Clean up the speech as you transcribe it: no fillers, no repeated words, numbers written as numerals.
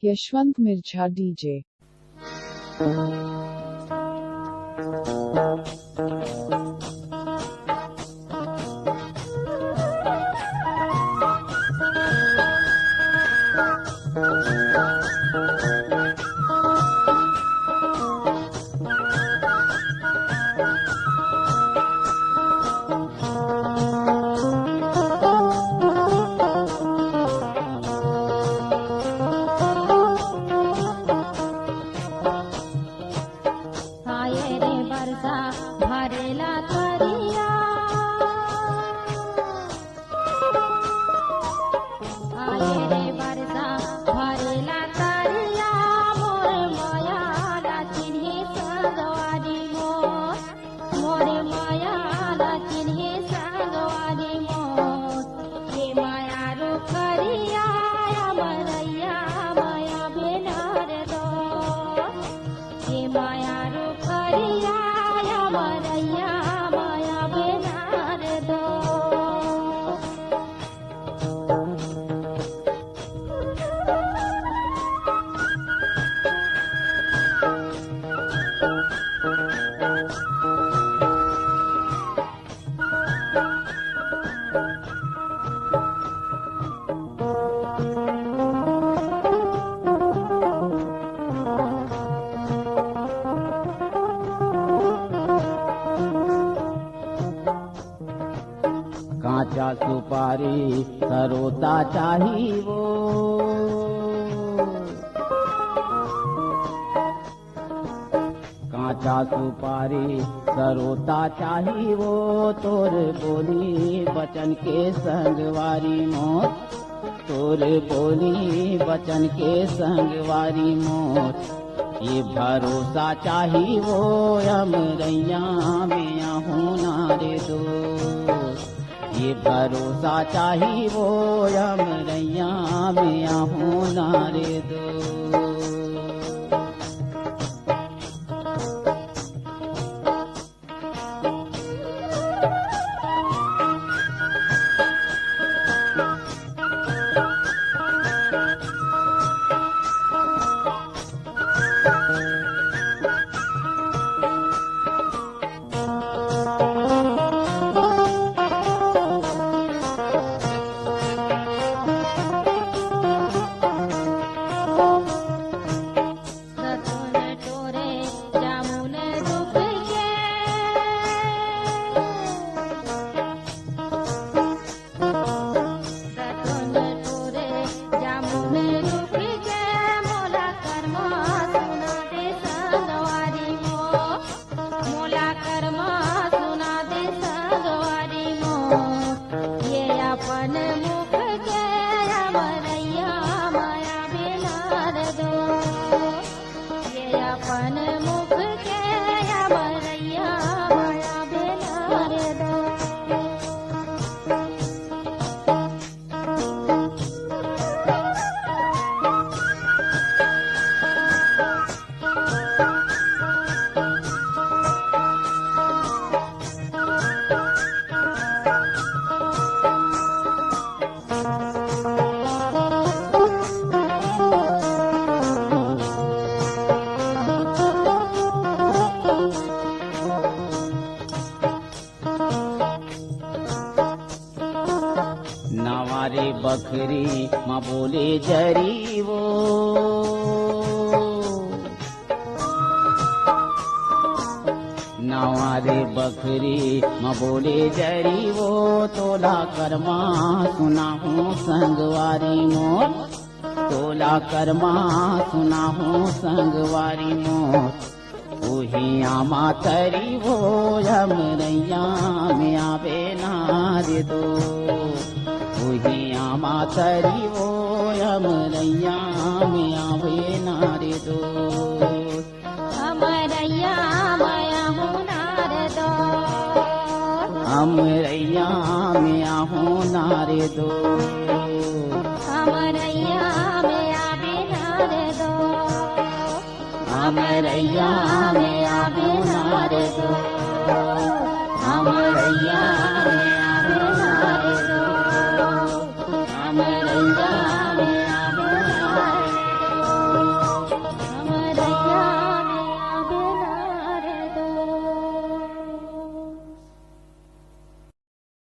Yashwant Mirza DJ. कांचा सुपारी सरोता चाही वो, कांचा सुपारी सरोता चाही वो, तोर बोली बचन के संगवारी मोत, तोर बोली बचन के संगवारी मोत। ये भरोसा चाही वो अमरैया में होना रे दो, ये भरोसा चाही वो अमरैया में होना रे दो। नवारे बकरी माँ बोले जरी वो, नवारे बकरी माँ बोले जरी वो, तोला कर्मा सुना हूँ संगवारी मोत, तोला कर्मा सुना हूँ संगवारी मोत। वही आमा तरी वो अमरैया में आवे नारे दो, वही आमा तरी वो अमरैया में आवे नारे दो। अमरैया माया हूँ नारे दो, अमरैया में आहूँ नारे दो, अमरैया में आवे नारे दो, अमरैया में आहूँ नारे दो, अमरैया में